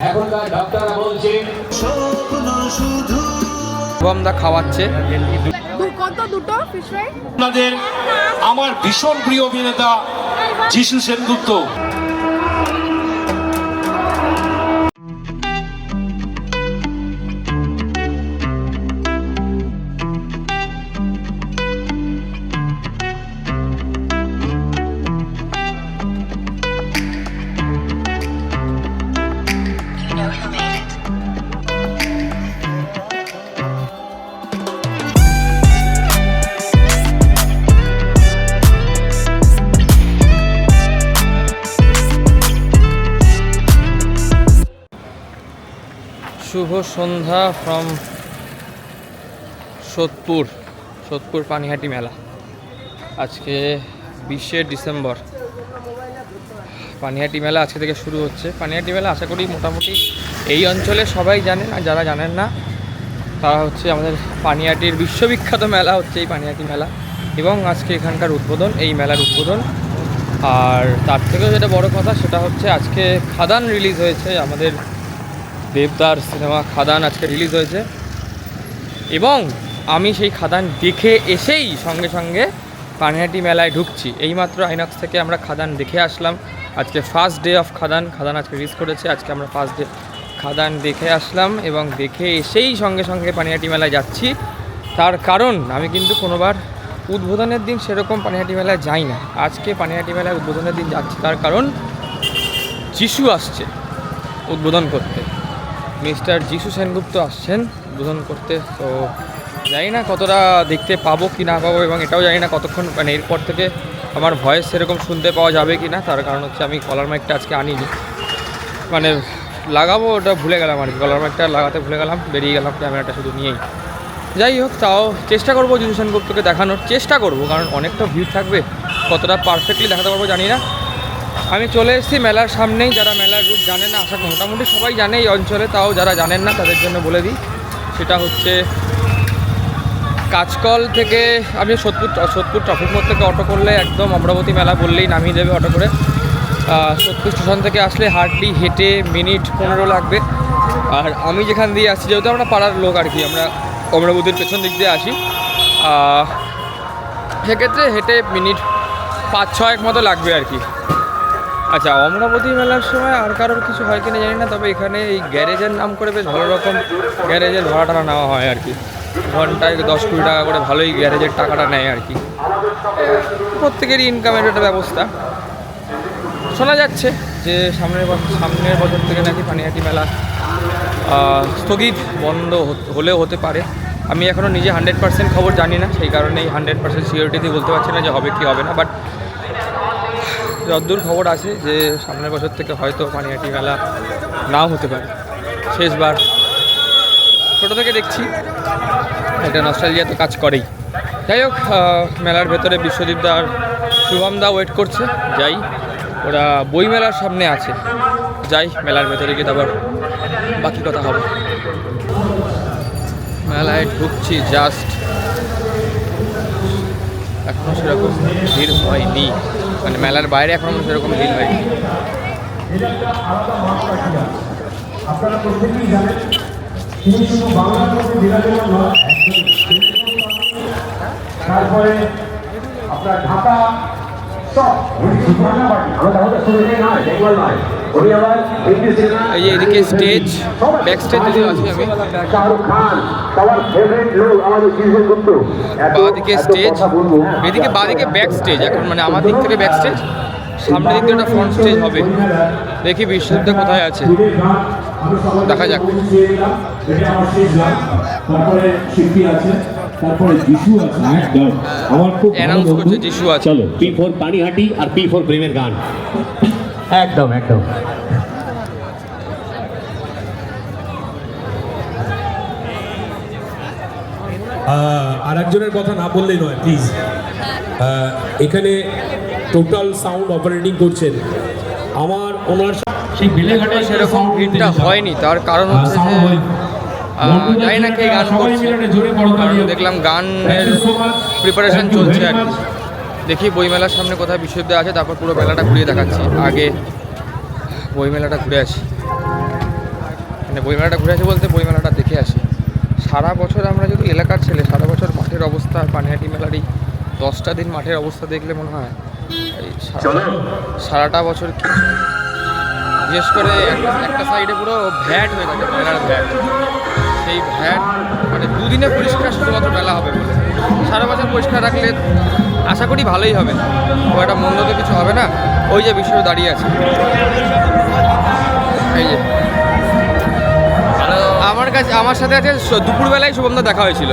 এখনকার ডাক্তাররা বলছে শুভমদা খাওয়াচ্ছে। কত দুটো ফিশ ফ্রাই? আপনাদের আমার ভীষণ প্রিয় অভিনেতা যিশু সেনগুপ্ত। শুভ সন্ধ্যা ফ্রম সোদপুর পানিহাটি মেলা। আজকে 20শে ডিসেম্বর পানিহাটি মেলা আজকে থেকে শুরু হচ্ছে। পানিহাটি মেলা আশা করি মোটামুটি এই অঞ্চলে সবাই জানেন, আর যারা জানেন না তারা হচ্ছে আমাদের পানিহাটির বিশ্ববিখ্যাত মেলা হচ্ছে এই পানিহাটি মেলা, এবং আজকে এখানকার উদ্বোধন, এই মেলার উদ্বোধন। আর তার থেকেও যেটা বড় কথা সেটা হচ্ছে আজকে খাদান রিলিজ হয়েছে, আমাদের দেবদার সিনেমা খাদান আজকে রিলিজ হয়েছে, এবং আমি সেই খাদান দেখে এসেই সঙ্গে সঙ্গে পানিহাটি মেলায় ঢুকছি। এইমাত্র আইনক্স থেকে আমরা খাদান দেখে আসলাম। আজকে ফার্স্ট ডে অফ খাদান আজকে রিলিজ করেছে। আজকে আমরা ফার্স্ট ডে খাদান দেখে আসলাম এবং দেখে এসেই সঙ্গে সঙ্গে পানিহাটি মেলায় যাচ্ছি। তার কারণ আমি কিন্তু কোনোবার উদ্বোধনের দিন সেরকম পানিহাটি মেলায় যাই না। আজকে পানিহাটি মেলায় উদ্বোধনের দিন যাচ্ছি, তার কারণ যিশু আসছে উদ্বোধন করতে। মিস্টার যিশু সেনগুপ্ত আসছেন উদ্বোধন করতে। তো জানি না কতটা দেখতে পাবো কি না পাবো, এবং এটাও জানি না কতক্ষণ মানে এরপর থেকে আমার ভয়েস সেরকম শুনতে পাওয়া যাবে কি না। তার কারণ হচ্ছে আমি কলার মাইকটা আজকে আনিনি, মানে লাগাবো ওটা ভুলে গেলাম আর কি, কলার মাইকটা লাগাতে ভুলে গেলাম, বেরিয়ে গেলাম ক্যামেরাটা শুধু নিয়েই। যাই হোক, তাও চেষ্টা করবো যিশু সেনগুপ্তকে দেখানোর চেষ্টা করব, কারণ অনেকটা ভিড় থাকবে, কতটা পারফেক্টলি দেখাতে পারবো জানি না। আমি চলে এসেছি মেলার সামনেই। যারা মেলার রুট জানে না, আশা মোটামুটি সবাই জানে এই অঞ্চলে, তাও যারা জানেন না তাদের জন্য বলে দিই। সেটা হচ্ছে কাঁচকল থেকে আমি সোদপুর ট্রাফিক মোড় থেকে অটো করলে একদম অমরাবতী মেলা বললেই নামিয়ে দেবে অটো করে। সোদপুর স্টেশন থেকে আসলে হার্ডলি হেঁটে মিনিট 15 লাগবে। আর আমি যেখান দিয়ে আসছি, যেহেতু আমরা পাড়ার লোক আর কি, আমরা অমরাবতীর পেছন দিক দিয়ে আসি, সেক্ষেত্রে হেঁটে মিনিট 5-6 মতো লাগবে আর কি। আচ্ছা, অমরাবতী মেলার সময় আর কারোর কিছু হয় কিনা জানি না, তবে এখানে এই গ্যারেজের নাম করে বেশ ভালো রকম গ্যারেজের ভাড়াটা নেওয়া হয় আর কি। ঘন্টায় 10-20 টাকা করে ভালোই গ্যারেজের টাকাটা নেয় আর কি। প্রত্যেকেরই ইনকামের একটা ব্যবস্থা। শোনা যাচ্ছে যে সামনের বছর থেকে নাকি পানিহাটি মেলা স্থগিত বন্ধ হলেও হতে পারে। আমি এখনও নিজে 100% খবর জানি না, সেই কারণেই 100% সিওরিটি দিয়ে বলতে পারছি না যে হবে কি হবে না। বাট যতদূর খবর আছে যে সামনের বছর থেকে হয়তো পানিহাটি মেলা নাও হতে পারে। শেষবার ছোটো থেকে দেখছি, একটা নস্টালজিয়া তো কাজ করেই। যাই হোক, মেলার ভেতরে বিশ্বদীপ দা আর শুভম দা ওয়েট করছে। যাই, ওরা বই মেলার সামনে আছে, যাই মেলার ভেতরে গিয়ে তারপর বাকি কথা হবে। মেলায় ঢুকছি জাস্ট, এখনও সেরকম ভিড় হয়নি, মানে মেলার বাইরে এখনও সেরকম ভিড় হয়নি। আপনারা প্রত্যেকেই জানেন তিনি শুধু বাংলার মধ্যে বিরাজমান নয়, তারপরে আপনার ঢাকা সব এই যে এদিকে স্টেজ, ব্যাক স্টেজে আছি আমি, শাহরুখ খান সবার ফেভারিট লোক আমাদের যিশুগুপ্ত। বাঁদিকে স্টেজ, এদিকে বাঁদিকে ব্যাক স্টেজ, এখন মানে আমার দিক থেকে ব্যাক স্টেজ, সামনের দিক থেকে একটা ফ্রন্ট স্টেজ হবে। দেখি বিশ্বজিৎ কোথায় আছে, দেখা যাক। তারপরে শিল্পী আছে, তারপরে যিশু আছে, একদম আমার খুব অ্যানাউন্স করছে যিশু আছে। চলো P4 পানিহাটি আর P4 প্রেমের গান, একদম একদম। আর একজনের কথা না বললেই নয় প্লিজ। এখানে টোটাল সাউন্ড অপারেটিং করছেন আমার ওনার সেই বেলেঘাটে সেরকম ভিড়টা হয়নি, তার কারণ হচ্ছে যে জানি না কে গান করছে, দেখলাম গানের প্রিপারেশন চলছে আর কি। দেখি বইমেলার সামনে কোথায় বিশ্ববিদ্যালয় আছে, তারপর পুরো মেলাটা ঘুরিয়ে দেখাচ্ছি। আগে বইমেলাটা ঘুরে আসি। মানে বইমেলাটা ঘুরে আসি বলতে বইমেলাটা দেখে আসি। সারা বছর আমরা যদি এলাকার ছেলে সারা বছর মাঠের অবস্থা, পানিহাটি মেলার এই 10টা দিন মাঠের অবস্থা দেখলে মনে হয় এই সারাটা বছর কি, বিশেষ করে একটা সাইডে পুরো ভ্যাট হয়ে থাকে, মেলার ভ্যাট। সেই ভ্যাট মানে দুদিনে পরিষ্কার শুধুমাত্র মেলা হবে বলে, সারা বছর পরিষ্কার রাখলে আশা করি ভালোই হবে, খুব একটা মন্দ তো কিছু হবে না। ওই যে বিষয় দাঁড়িয়ে আছে, এই যে আমার সাথে আছে দুপুরবেলায় শুভমদা দেখা হয়েছিল।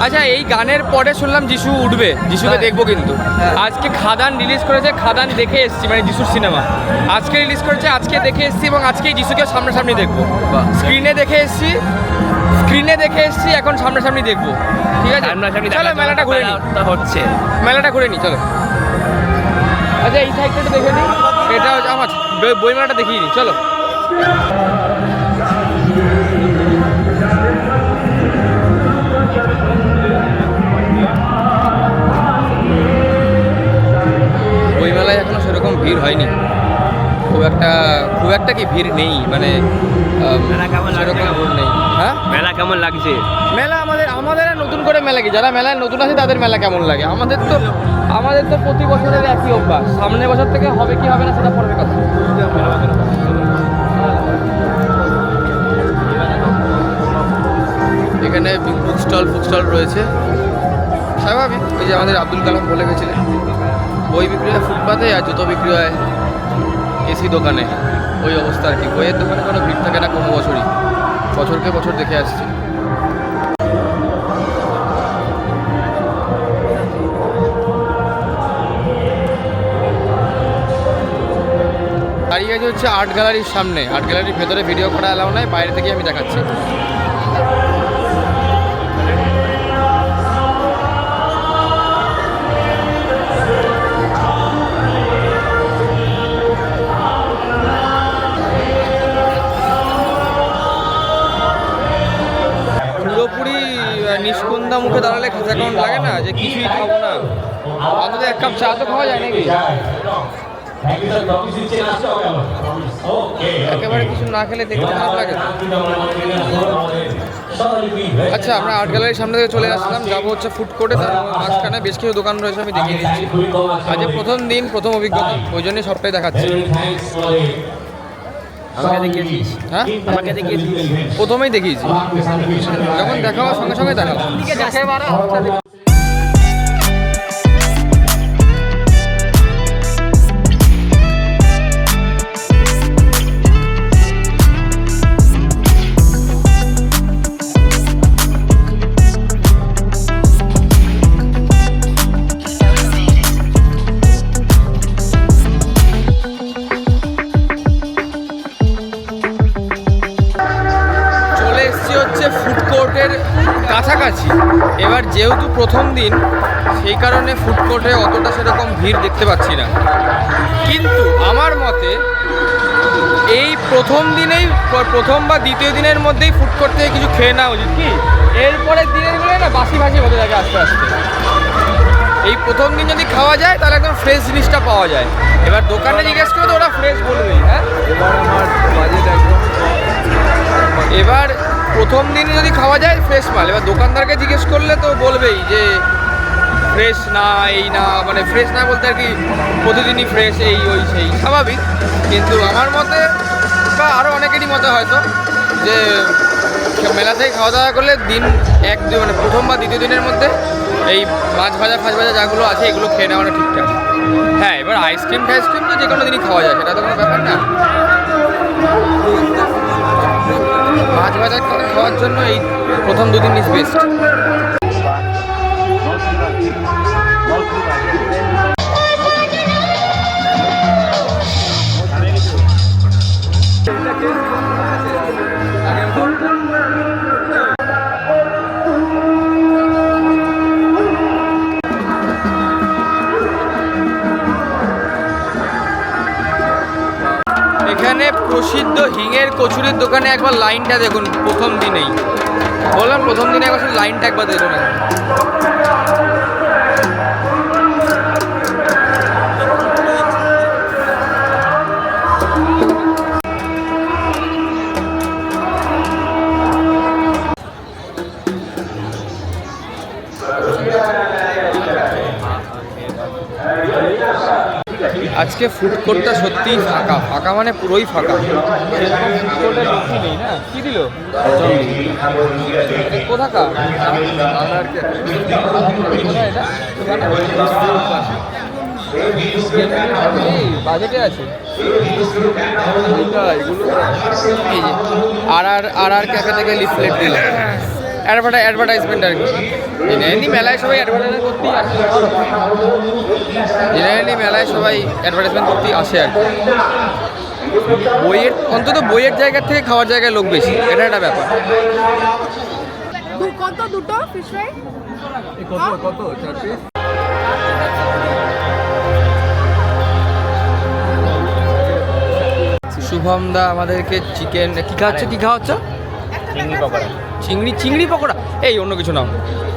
আচ্ছা, এই গানের পরে শুনলাম যিশু উঠবে, যিশুকে দেখবো কিন্তু। আজকে খাদান রিলিজ করেছে, খাদান দেখে এসেছি, মানে যিশুর সিনেমা আজকে রিলিজ করেছে, আজকে দেখে এসেছি এবং আজকেই যিশুকে সামনাসামনি দেখবো। স্ক্রিনে দেখে এসেছি, এখন সামনাসামনি দেখবো। ঠিক আছে, চলো মেলাটা ঘুরে নিই, মেলাটা ঘুরে নিই চলো। আচ্ছা, এই সাইডটা দেখে নিই, এটা আমার বইমেলাটা দেখিয়ে নিই, চলো। বইমেলায় এখনো সেরকম ভিড় হয়নি, খুব একটা কি ভিড় নেই, মানে সেরকম ভিড় নেই। হ্যাঁ, মেলা কেমন লাগছে? মেলা আমাদের আর নতুন করে মেলা কি, যারা মেলায় নতুন আছে তাদের মেলা কেমন লাগে? আমাদের তো প্রতি বছরের একই অভ্যাস, সামনের বছর থেকে হবে কি হবে না সেটা পরের কথা। এখানে বুক স্টল রয়েছে স্বাভাবিক, ওই যে আমাদের আব্দুল কালাম বলে গেছিলেন, বই বিক্রি হয় ফুটপাতে আর জুতো বিক্রি হয় এসি দোকানে, ওই অবস্থা আর কি। বইয়ের দোকানে কোনো ভিড় থাকে না কোনো বছরই, বছরকে বছর দেখে আসছি। দাঁড়িয়ে হচ্ছে আর্ট গ্যালারির সামনে, আর্ট গ্যালারির ভেতরে ভিডিও করা অ্যালাউ নয়, বাইরে থেকে আমি দেখাচ্ছি। পুরোপুরি নিষ্কুন্দা মুখে দাঁড়ালে খাঁচা কেমন লাগে না, যে কিছুই খাবো না, অন্তত এক কাপ চা তো খাওয়া যায় নাকি? একেবারে কিছু না খেলে দেখতে খারাপ লাগে। আচ্ছা, আমরা আর্ট গ্যালারির সামনে থেকে চলে আসলাম, যাবো হচ্ছে ফুড কোর্টে, তার মাঝখানে বেশ কিছু দোকান রয়েছে, আমি দেখিয়ে দিচ্ছি। আজ প্রথম দিন, প্রথম অভিজ্ঞতা, ওই জন্যই সবটাই দেখাচ্ছি। আমাকে দেখিয়েছিস? হ্যাঁ, আমাকে দেখিয়েছিস? প্রথমেই দেখিয়েছি, যখন দেখা হওয়ার সঙ্গে সঙ্গে দেখালাম। ফুড কোর্টের কাছাকাছি, এবার যেহেতু প্রথম দিন সেই কারণে ফুড কোর্টে অতটা সেরকম ভিড় দেখতে পাচ্ছি না, কিন্তু আমার মতে এই প্রথম দিনেই, প্রথম বা দ্বিতীয় দিনের মধ্যেই ফুড কোর্ট থেকে কিছু খেয়ে নেওয়া উচিত। কি এরপরের দিনেরগুলো না বাসি হতে থাকে আস্তে আস্তে, এই প্রথম দিন যদি খাওয়া যায় তাহলে একদম ফ্রেশ জিনিসটা পাওয়া যায়। এবার দোকানে জিজ্ঞেস করে তো ওরা ফ্রেশ বলবেই। হ্যাঁ, এবার প্রথম দিনে যদি খাওয়া যায় ফ্রেশ মাল, এবার দোকানদারকে জিজ্ঞেস করলে তো বলবেই যে ফ্রেশ না, এই না, মানে ফ্রেশ না বলতে আর কি প্রতিদিনই ফ্রেশ, এই ওই সেই স্বাভাবিক। কিন্তু আমার মতে বা আরও অনেকেরই মতে হয়তো যে মেলা থেকে খাওয়া দাওয়া করলে দিন মানে প্রথম বা দ্বিতীয় দিনের মধ্যে এই মাছ ভাজা যাগুলো আছে এগুলো খেয়ে নেওয়াটা ঠিকঠাক। হ্যাঁ, এবার আইসক্রিম তো যে কোনো দিনই খাওয়া যায়, সেটা তো কোনো ব্যাপার না। মাছ ভাজা খাওয়ার জন্য এই প্রথম দুদিন ইজ বেস্ট। এখানে প্রসিদ্ধ হিঙের কচুরির দোকানে একবার লাইনটা দেখুন, প্রথম দিনেই বললাম, প্রথম দিনে একবার লাইনটা একবার দেখুন। আজকে ফুড কোর্টটা সত্যিই ফাঁকা, ফাঁকা মানে পুরোই ফাঁকা। সেরকম ফুড কোর্টে বেশি নেই না। কি দিল কোথাকার? কোথায় এটা? বাজেটে আছে এই যে আর ক্যাফে থেকে লিফলেট দিল, অ্যাডভার্টাইজমেন্ট আর কি। জেনারেলি মেলায় সবাই অ্যাডভার্টাইজমেন্ট করতেই আসে, জেনারেলি মেলায় সবাই অ্যাডভার্টাইজমেন্ট করতেই আসে আর কি। বইয়ের অন্তত বইয়ের জায়গার থেকে খাওয়ার জায়গায় লোক বেশি, এটা একটা ব্যাপার। কত দুটো ফিশ ফ্রাই? কত? শুভম দা আমাদেরকে চিকেন কি খাওয়াচ্ছ? চিংড়ি পকোড়া। এই অন্য কিছু নাও,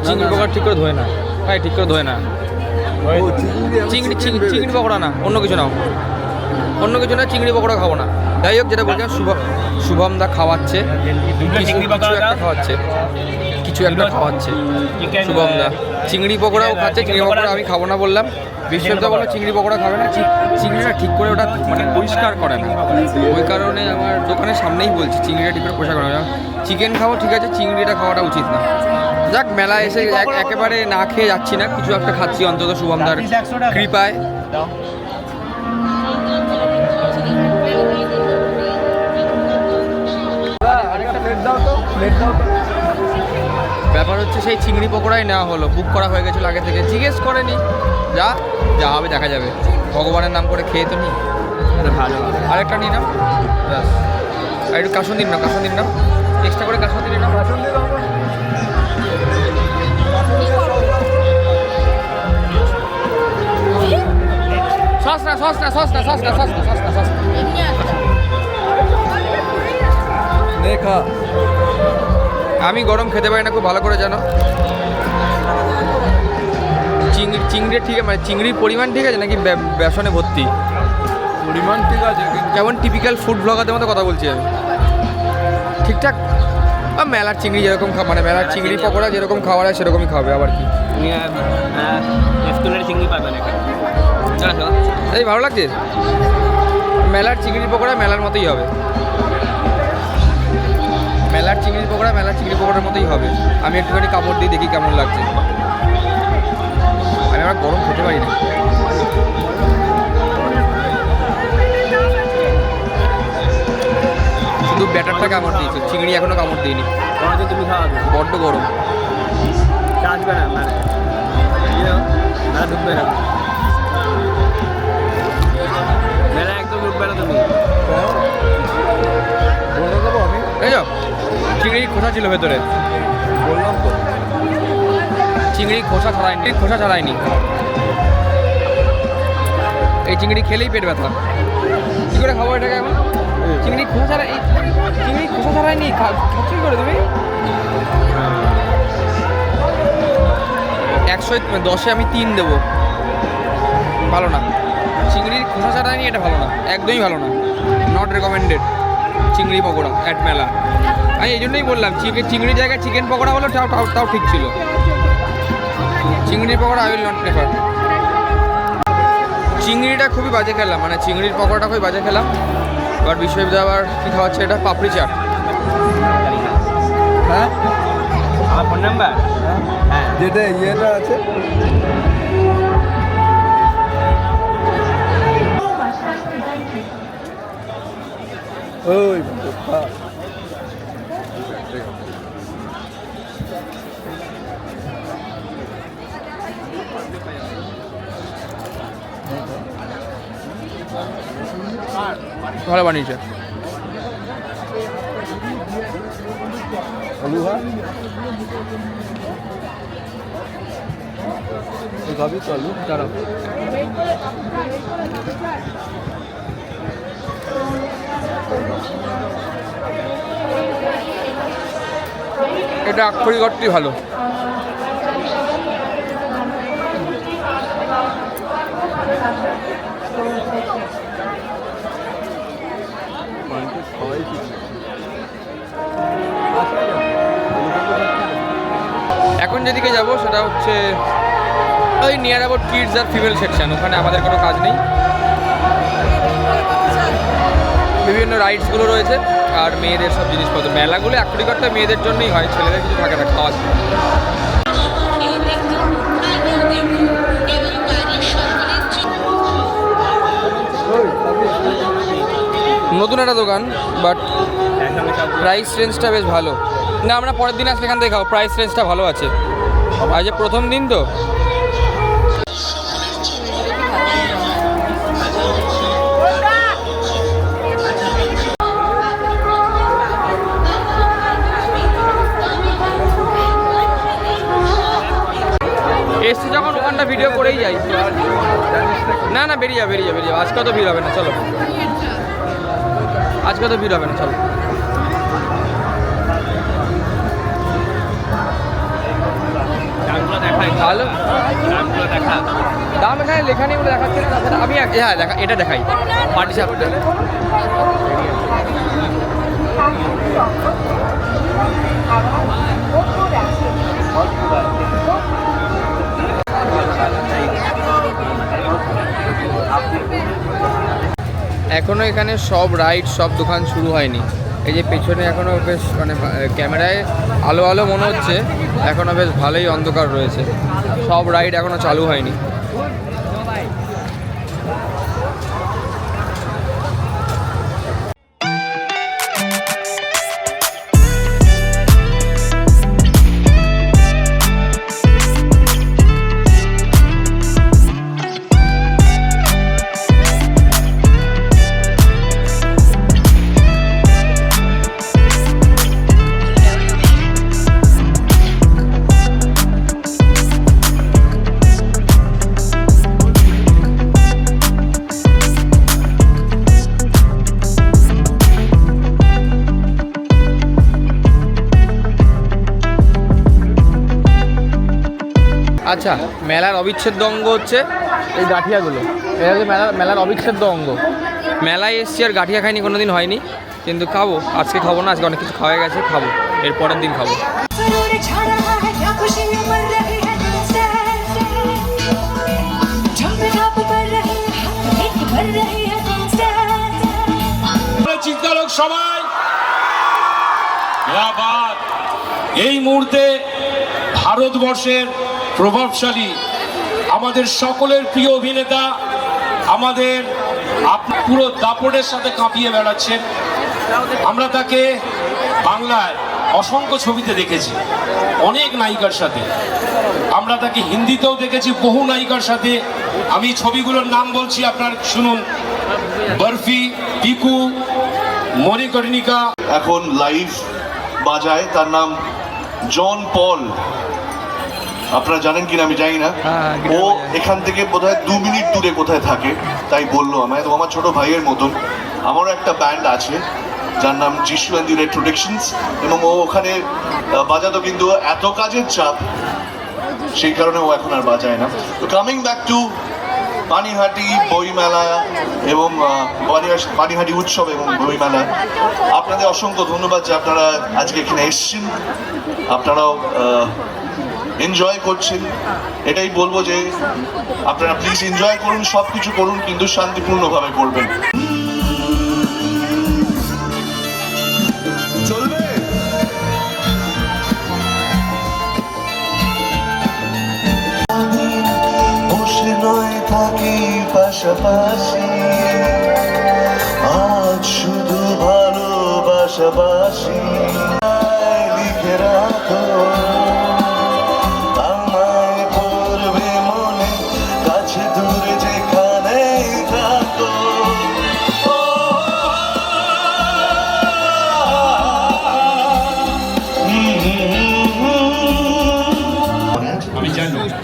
চিংড়ি পকোড়া ঠিক করে ধোয় না ভাই, ঠিক করে ধোয় না। চিংড়ি পকোড়া না, অন্য কিছু নাও, অন্য কিছু না, চিংড়ি পকোড়া খাবো না। যাই হোক, যেটা বলছিলাম শুভম দা খাওয়াচ্ছে, কিছু একটা খাওয়াচ্ছে শুভম দা। চিংড়ি পকোড়াও খাচ্ছে, চিংড়ি পকোড়া আমি খাবো না বললাম। বিশ্বদা বললো চিংড়ি পকোড়া খাবে না, চিংড়িটা ঠিক করে ওটা মানে পরিষ্কার করে না, ওই কারণে আমার দোকানের সামনেই বলছি চিংড়িটা ঠিক করে পরিষ্কার করে না। চিকেন খাবো ঠিক আছে, চিংড়িটা খাওয়াটা উচিত না। যাক, মেলা এসে একেবারে না খেয়ে যাচ্ছি না, কিছু একটা খাচ্ছি অন্তত শুভমদার কৃপায়। ব্যাপার হচ্ছে সেই চিংড়ি পকোড়াই নেওয়া হলো, বুক করা হয়ে গেছিলো আগে থেকে, জিজ্ঞেস করেনি। যা হবে দেখা যাবে, ভগবানের নাম করে খেয়ে তো নি। ভালো, আরেকটা নিয়ে নাও, আর একটু কাসুন্দির নাও, এক্সট্রা করে কাসুন্দির নাও। সস না। দেখা আমি গরম খেতে পারি না, খুব ভালো করে জানো। চিংড়ি ঠিক আছে, মানে চিংড়ির পরিমাণ ঠিক আছে নাকি বেসনে ভর্তি? পরিমাণ ঠিক আছে, যেমন টিপিক্যাল ফুড ব্লগারদের মতো কথা বলছি আমি, ঠিকঠাক। মেলার চিংড়ি যেরকম মানে মেলার চিংড়ি পকোড়া যেরকম খাওয়ার হয় সেরকমই খাবে, আবার কি চিংড়ি পাবেন এই ভালো লাগছে। মেলার চিংড়ি পকোড়া মেলার মতোই হবে, মেলার চিংড়ি পকোড়ার মতোই হবে। আমি একটুখানি কামড় দিয়ে দেখি কেমন লাগছে। আমি আবার গরম খেতে পারি না। শুধু ব্যাটারটা কামড় দিয়েছে, চিংড়ি এখনো কামড় দিইনি। তুমি খাওয়া বড্ড গরম, আসবে না মেলা ঢুকবে না, মেলা একদম ঢুকবে না তুমি। এই যাও, চিংড়ির খোসা ছিল ভেতরে, বললাম তো চিংড়ি খোসা ছাড়ায়নি। এই চিংড়ি খেলেই পেট ব্যথা। কী করে খাবো এটাকে এখন? চিংড়ি খোসা ছাড়ায়নি, খাচ্ছি করে তুমি। 110-এ আমি 3 দেবো, ভালো না। চিংড়ির খোসা ছাড়ায়নি, এটা ভালো না, একদমই ভালো না, নট রেকমেন্ডেড চিংড়ি পকোড়া অ্যাট মেলা। আমি এই জন্যই বললাম চিংড়ির জায়গায় চিকেন পকোড়া হলো তাও ঠিক ছিল। চিংড়ির pakora I will not prefer. চিংড়িটা খুবই বাজে খেলাম, মানে চিংড়ির পকোড়াটা খুবই বাজে খেলাম। এবার বিশ্ববিদ্যালয় আবার কী খাওয়াচ্ছে এটা? পাপড়ি চাট। হ্যাঁ, আমার ফোন নাম্বার, হ্যাঁ যেটা ইয়েটা আছে ওই ভালো বানিয়েছে। আলু হ্যাঁ খাবি তো আলু দাঁড়াও, এটা আক্ষরিক অর্থই ভালো। এখন যেদিকে যাব সেটা হচ্ছে ওই নিয়ার অ্যাবাউট কিডস আর ফিমেল সেকশন, ওখানে আমাদের কোনো কাজ নেই। বিভিন্ন রাইডসগুলো রয়েছে আর মেয়েদের সব জিনিসপত্র। মেলাগুলো অ্যাকচুয়ালি মেয়েদের জন্যই হয়, ছেলেদের কিছু থাকে না, খাওয়া যায়। নতুন একটা দোকান, বাট প্রাইস রেঞ্জটা বেশ ভালো। না, আমরা পরের দিন আসলে এখান থেকে খাবো, প্রাইস রেঞ্জটা ভালো আছে। আজ প্রথম দিন তো। এসছি যখন ওখানটা ভিডিও করেই যাই। না না, বেরিয়ে যাও। আজকে তো ভিড় হবে না, চলো। আজকে তো ভিড় হবে না, চলো। ভালো দাম এখানে লেখা নেই বলে দেখাচ্ছে না। আমি হ্যাঁ এটা দেখাই, পার্টি সাপটা। এখনও এখানে সব রাইড, সব দোকান শুরু হয়নি। এই যে পেছনে এখনও বেশ মানে ক্যামেরায় আলো আলো মনে হচ্ছে, এখনও বেশ ভালোই অন্ধকার রয়েছে। সব রাইড এখনও চালু হয়নি। আচ্ছা, মেলার অবিচ্ছেদ্য অঙ্গ হচ্ছে এই গাঠিয়াগুলো। এটা হচ্ছে মেলার অবিচ্ছেদ্য অঙ্গ। মেলায় এসছি আর গাঠিয়া খাইনি, কোনো দিন হয়নি, কিন্তু খাবো। আজকে খাবো না, আজকে অনেক কিছু খাওয়া গেছে, খাবো এর পরের দিন খাবো। চিন্তালোক সবাই, এই মুহূর্তে ভারতবর্ষের প্রভাবশালী আমাদের সকলের প্রিয় অভিনেতা আমাদের পুরো দাপটের সাথে কাঁপিয়ে বেড়াচ্ছেন। আমরা তাকে বাংলায় অসংখ্য ছবিতে দেখেছি, অনেক নায়িকার সাথে। আমরা তাকে হিন্দিতেও দেখেছি বহু নায়িকার সাথে। আমি ছবিগুলোর নাম বলছি, আপনার শুনুন। বরফি, পিকু, মণিকর্ণিকা। এখন লাইভ বাজায়, তার নাম জন পল। আপনারা জানেন কিনা আমি জানি না। ও এখান থেকে বোধহয় 2 মিনিট দূরে কোথায় থাকে, তাই বললো আমায়। তো আমার ছোট ভাইয়ের মতন। আমারও একটা ব্যান্ড আছে যার নাম যিশু অ্যান্ড দি রেট্রোডাকশনস, এবং ও ওখানে বাজাতো, কিন্তু এত কাজের চাপ সেই কারণে ও এখন আর বাজায় না। তো কামিং ব্যাক টু পানিহাটি বইমেলা এবং পানিহাটি উৎসব এবং বইমেলা, আপনাদের অসংখ্য ধন্যবাদ যে আপনারা আজকে এখানে এসছেন, আপনারাও এনজয় করছেন। এটাই বলবো যে আপনারা প্লিজ এনজয় করুন, সব কিছু করুন, কিন্তু শান্তিপূর্ণভাবে করবেন। চলবে বসে নয় থাকি পাশাপাশি, আজ শুধু ভালোবাসাবাসি লিখে রাখো, আমায় পড়বে মনে, কাছে দূরে যেখানে থাকো।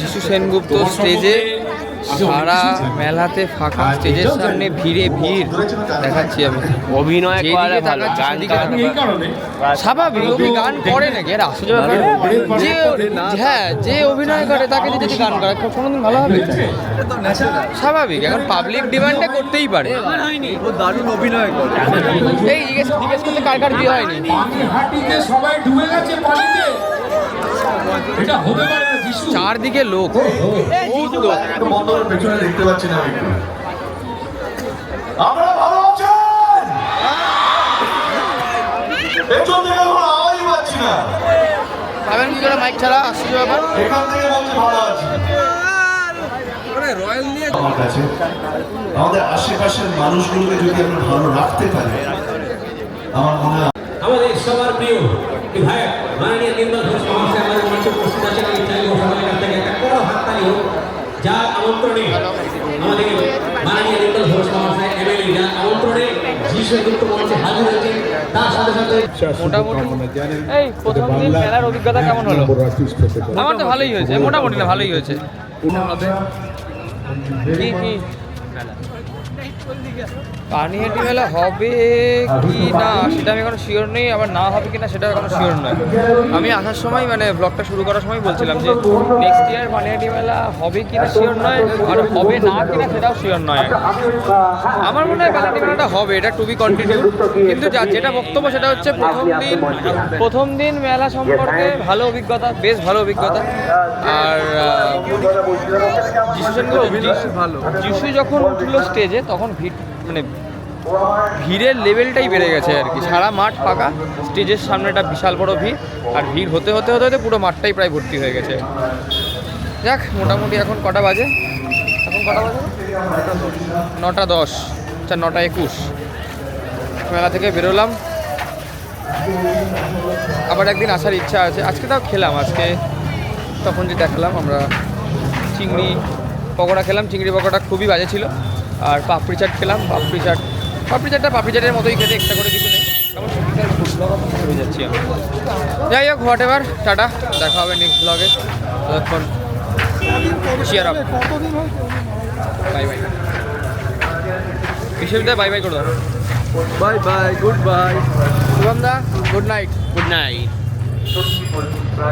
যিশু সেনগুপ্ত স্টেজে, সারা মেলাতে ফাঁকা, স্টেজের সামনে ভিড়ে ভিড় দেখাচ্ছি আমি। অভিনয় করে ভালো, গান স্বাভাবিক। ও গান করে নাকি? আর আসলে যে, হ্যাঁ, যে অভিনয় করে তাকে যদি গান করে কোনোদিন ভালো হবে? স্বাভাবিক। এখন পাবলিক ডিমান্ডে করতেই পারে। ও দারুণ অভিনয় করে। এই জিজ্ঞেস করতে কার বিয়ে হয়নি? সবাই ডুবে গেছে পানিতে, এটা হতে পারে না। যিশু চারদিকে লোক, বহুত লোক। পেছনে দেখতে পাচ্ছি না। আমরা ভালো আছেন। পেছন থেকে কোনো আওয়াজই পাচ্ছি না। পাবেন কি করে মাইক ছাড়া আসছে ব্যাপার? এখান থেকে বলছে ভালো আছে। আমার কাছে আমাদের আশেপাশের মানুষগুলোকে যদি আমরা ভালো রাখতে পারি, আমার মনে হয় আমাদের সবার প্রিয় বিধায়ক মাননীয় নির্মল ঘোষ মহাশয় আমাদের মঞ্চে উপস্থিত আছেন। আমি চাইব সবাই কাছ থেকে একটা বড় হাততালি হোক, যার আমন্ত্রণে আমাদের মাননীয় নির্মল ঘোষ মহাশয় এমএলএ যার আমন্ত্রণে যিশু গুপ্ত মঞ্চে হাজির হয়েছেন। তার সাথে সাথে মোটামুটি এই প্রথম দিন মেলার অভিজ্ঞতা কেমন হলো? আমার তো ভালোই হয়েছে, মোটামুটি না ভালোই হয়েছে। কি কি পানিহাটি মেলা হবে কি না সেটা আমি এখনো শিওর নেই, আবার না হবে কি না সেটা এখনো শিওর নয়। আমি আসার সময় মানে ব্লগটা শুরু করার সময় বলছিলাম যে নেক্সট ইয়ার পানিহাটি মেলা হবে কি না শিওর নয়, আর হবে না কি না সেটাও শিওর নয়। আমার মনে হয় পানিহাটি মেলাটা হবে, এটা টু বি কন্টিনিউ। কিন্তু যেটা বক্তব্য সেটা হচ্ছে প্রথম দিন মেলা সম্পর্কে ভালো অভিজ্ঞতা, বেশ ভালো অভিজ্ঞতা। আর যিশু যখন উঠলো স্টেজে তখন মানে ভিড়ের লেভেলটাই বেড়ে গেছে আর কি। সারা মাঠ ফাঁকা, স্টেজের সামনেটা বিশাল বড় ভিড়, আর ভিড় হতে হতে হতে হতে পুরো মাঠটাই প্রায় ভর্তি হয়ে গেছে। যাক, মোটামুটি এখন কটা বাজে? এখন কটা বাজে? 9:10, আচ্ছা 9:21 মেলা থেকে বেরোলাম। আবার একদিন আসার ইচ্ছা আছে। আজকে তাও খেলাম, আজকে তখন যে দেখলাম আমরা চিংড়ি পকোড়া খেলাম, চিংড়ি পকোড়া খুবই বাজে ছিল। আর পাপড়ি চাট খেলাম, পাপড়ি চাটের মতোই খেতে, একটা করে কিছু নেই। হয়ে যাচ্ছি আমি। যাই হোক, হোয়াট এভার, টাটা, দেখা হবে নেক্সট ব্লগে। ততক্ষণ চিয়ার আপ, বাই বাই। বিশ্ববিদ্যালয় বাই বাই করে দাও। Bye bye, good bye. Shubham দা, গুড নাইট। Good night.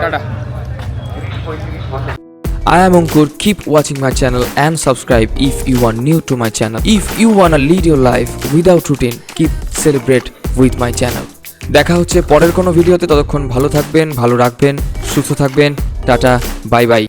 টাটা। I am Ankur. Keep watching my channel and subscribe if you are new to my channel. If you wanna lead your life without routine, keep celebrate with my channel. দেখা হচ্ছে পরের কোনো ভিডিওতে, ততক্ষণ ভালো থাকবেন, ভালো রাখবেন, সুস্থ থাকবেন। Tata, bye bye.